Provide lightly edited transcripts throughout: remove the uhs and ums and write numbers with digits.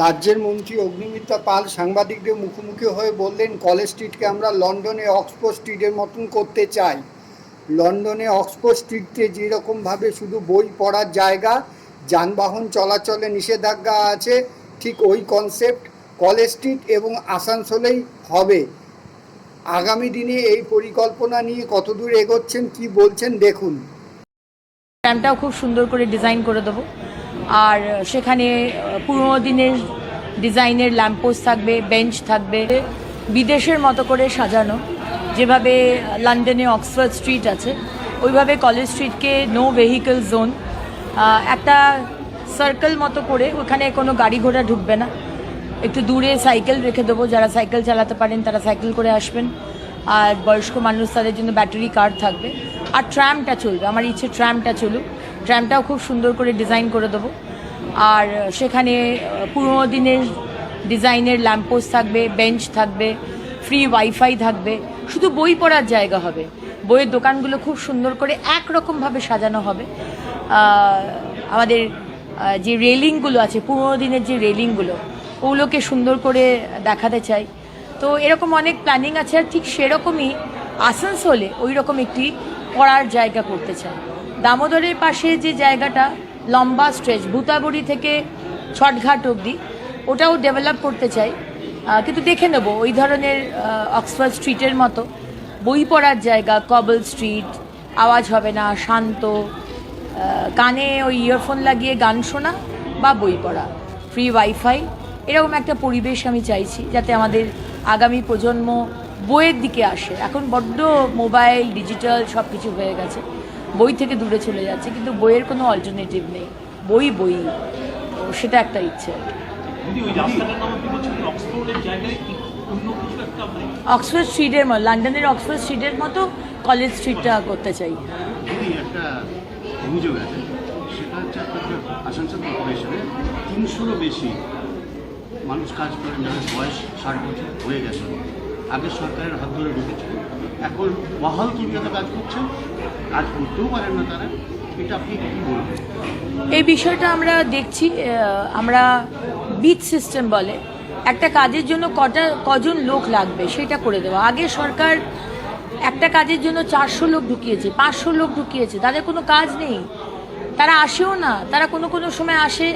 রাজ্যের মন্ত্রী অগ্নিমিত্রা পাল সাংবাদিকদের মুখোমুখি হয়ে বললেন, কলেজ স্ট্রিটকে আমরা লন্ডনে অক্সফোর্ড স্ট্রিটের মতন করতে চাই। লন্ডনে অক্সফোর্ড স্ট্রিটে যেরকমভাবে শুধু বই পড়ার জায়গা, যানবাহন চলাচলে নিষেধাজ্ঞা আছে, ঠিক ওই কনসেপ্ট কলেজ স্ট্রিট এবং আসানসোলেই হবে। আগামী দিনে এই পরিকল্পনা নিয়ে কতদূর এগোচ্ছেন, কি বলছেন দেখুন। ট্রামটাও খুব সুন্দর করে ডিজাইন করে দেবো, আর সেখানে পুরোনো দিনের ডিজাইনের ল্যাম্পপোস্ট থাকবে, বেঞ্চ থাকবে, বিদেশের মতো করে সাজানো। যেভাবে লন্ডনে অক্সফোর্ড স্ট্রিট আছে, ওইভাবে কলেজ স্ট্রিটকে নো ভেহিকল জোন, একটা সার্কেল মতো করে, ওখানে কোনো গাড়ি ঘোড়া ঢুকবে না। একটু দূরে সাইকেল রেখে দেবো, যারা সাইকেল চালাতে পারেন তারা সাইকেল করে আসবেন, আর বয়স্ক মানুষ তাদের জন্য ব্যাটারি কার থাকবে। আর ট্রামটা চলবে, আমার ইচ্ছে ট্রামটা চলুক। ট্রামটাও খুব সুন্দর করে ডিজাইন করে দেবো, আর সেখানে পুরোনো দিনের ডিজাইনের ল্যাম্পপোস্ট থাকবে, বেঞ্চ থাকবে, ফ্রি ওয়াইফাই থাকবে, শুধু বই পড়ার জায়গা হবে। বইয়ের দোকানগুলো খুব সুন্দর করে একরকমভাবে সাজানো হবে। আমাদের যে রেলিংগুলো আছে, পুরোনো দিনের যে রেলিংগুলো, ওগুলোকে সুন্দর করে দেখাতে চাই। তো এরকম অনেক প্ল্যানিং আছে, আর ঠিক সেরকমই আসানসোলে ওই রকম একটি পড়ার জায়গা করতে চাই। দামোদরের পাশে যে জায়গাটা লম্বা স্ট্রেচ, ভূতাবড়ি থেকে ছটঘাট অবধি, ওটাও ডেভেলপ করতে চাই। কিন্তু দেখে নেব ওই ধরনের অক্সফোর্ড স্ট্রিটের মতো বই পড়ার জায়গা, কবল স্ট্রিট, আওয়াজ হবে না, শান্ত, কানে ওই ইয়ারফোন লাগিয়ে গান শোনা বা বই পড়া, ফ্রি ওয়াইফাই, এরকম একটা পরিবেশ আমি চাইছি, যাতে আমাদের আগামী প্রজন্ম বইয়ের দিকে আসে। এখন বড্ড মোবাইল, ডিজিটাল সব কিছু হয়ে গেছে, বই থেকে দূরে চলে যাচ্ছে, কিন্তু বইয়ের কোনো অল্টারনেটিভ নেই, বই বই। তো সেটা একটা ইচ্ছে। অক্সফোর্ড স্ট্রিটের মতো, লন্ডনের অক্সফোর্ড স্ট্রিটের মতো কলেজ স্ট্রিটটা করতে চাই। একটা অভিযোগ আছে, সেটা হচ্ছে আপনাদের আসানসোল কর্পোরেশনে 300-রও বেশি মানুষ কাজ করেন যাদের বয়স 60 বছর হয়ে গেছে, আগের সরকারের হাত ধরে ঢুকেছে, এখন বহাল তবিয়তে কাজ করছে, কাজ করতেও পারেন না তারা। এটা আপনি কী বলবেন? এই বিষয়টা আমরা দেখছি। আমরা বিট সিস্টেম বলে, একটা কাজের জন্য কজন লোক লাগবে সেটা করে দেওয়া। আগে সরকার একটা কাজের জন্য 400 লোক ঢুকিয়েছে, 500 লোক ঢুকিয়েছে, তাদের কোনো কাজ নেই, তারা আসেও না। তারা কোনো কোনো সময় আসে,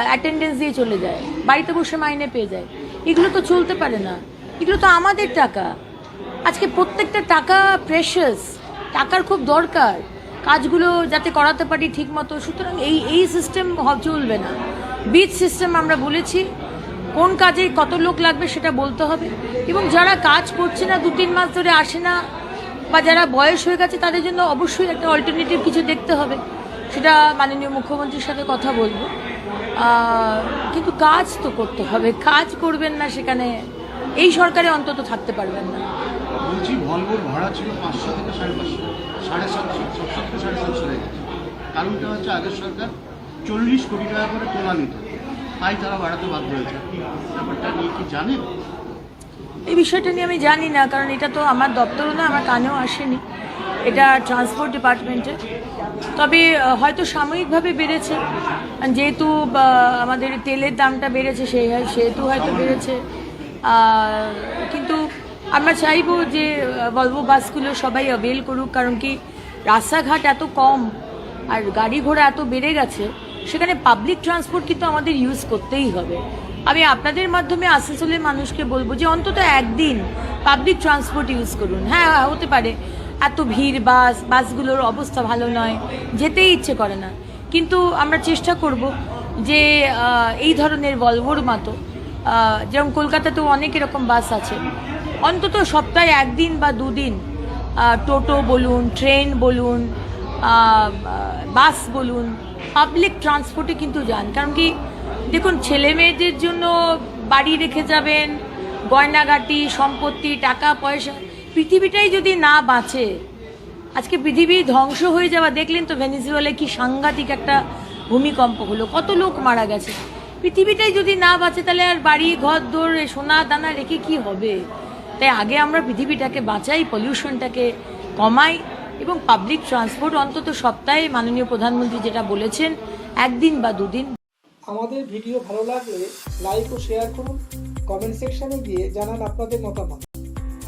অ্যাটেন্ডেন্স দিয়ে চলে যায়, বাড়িতে বসে মাইনে পেয়ে যায়। এগুলো তো চলতে পারে না, এগুলো তো আমাদের টাকা। আজকে প্রত্যেকটা টাকা প্রেশাস, টাকার খুব দরকার, কাজগুলো যাতে করাতে পারি ঠিক মতো। সুতরাং এই সিস্টেম চলবে না। বিট সিস্টেম আমরা বলেছি, কোন কাজে কত লোক লাগবে সেটা বলতে হবে, এবং যারা কাজ করছে না, 2-3 মাস ধরে আসে না, বা যারা বয়স হয়ে গেছে, তাদের জন্য অবশ্যই একটা অল্টারনেটিভ কিছু দেখতে হবে। সেটা মাননীয় মুখ্যমন্ত্রীর সাথে কথা বলবো। কিন্তু কাজ তো করতে হবে, কাজ করবেন না সেখানে এই সরকারে অন্তত থাকতে পারবেন না। বলছি, ভলভোর ভাড়া ছিল 500 থেকে 550, 750, 750 হয়ে গেছে। কারণটা হচ্ছে আগের সরকার 40 কোটি টাকা করে তোলা নিত, তাই তারা বাড়াতে বাধ্য হয়েছে। ব্যাপারটা নিয়ে কি জানেন? এই বিষয়টা নিয়ে আমি জানি না, কারণ এটা তো আমার দপ্তরও না, আমার কানেও আসেনি, এটা ট্রান্সপোর্ট ডিপার্টমেন্টের। তবে হয়তো সাময়িকভাবে বেড়েছে, যেহেতু আমাদের তেলের দামটা বেড়েছে, সেহেতু হয়তো বেড়েছে। কিন্তু আমরা চাইবো যে ভলভো বাসগুলো সবাই অ্যাভেল করুক, কারণ কি রাস্তাঘাট এত কম আর গাড়ি ঘোড়া এত বেড়ে গেছে, সেখানে পাবলিক ট্রান্সপোর্ট কিন্তু আমাদের ইউজ করতেই হবে। আমি আপনাদের মাধ্যমে আসানসোলের মানুষকে বলবো যে অন্তত একদিন পাবলিক ট্রান্সপোর্ট ইউজ করুন। হ্যাঁ, হতে পারে এত ভিড়, বাসগুলোর অবস্থা ভালো নয়, যেতেই ইচ্ছে করে না, কিন্তু আমরা চেষ্টা করব যে এই ধরনের ভলভোর মতো, যেমন কলকাতাতেও অনেক এরকম বাস আছে, অন্তত সপ্তাহে 1 দিন বা 2 দিন টোটো বলুন, ট্রেন বলুন, বাস বলুন, পাবলিক ট্রান্সপোর্টে কিন্তু যান। কারণ কি দেখুন, ছেলে মেয়েদের জন্য বাড়ি রেখে যাবেন, গয়নাগাটি, সম্পত্তি, টাকা পয়সা, পৃথিবীটাই যদি না বাঁচে, আজকে পৃথিবী ধ্বংস হয়ে যাওয়া। দেখলেন তো ভেনিজুয়েলায় কি সাংঘাতিক একটা ভূমিকম্প হলো, কত লোক মারা গেছে। পৃথিবীটাই যদি না বাঁচে, তাহলে আর বাড়ি ঘর দোর, সোনা দানা রেখে কি হবে? তাই আগে আমরা পৃথিবীটাকে বাঁচাই, পলিউশনটাকে কমাই, এবং পাবলিক ট্রান্সপোর্ট অন্তত সপ্তাহে মাননীয় প্রধানমন্ত্রী যেটা বলেছেন 1 দিন বা 2 দিন। আমাদের ভিডিও ভালো লাগলে লাইক ও শেয়ার করুন, কমেন্ট সেকশনে গিয়ে জানান আপনাদের মতামত।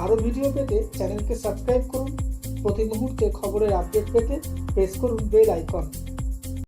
আরও ভিডিও পেতে চ্যানেলকে সাবস্ক্রাইব করুন। প্রতি মুহূর্তে খবরের আপডেট পেতে প্রেস করুন বেল আইকন।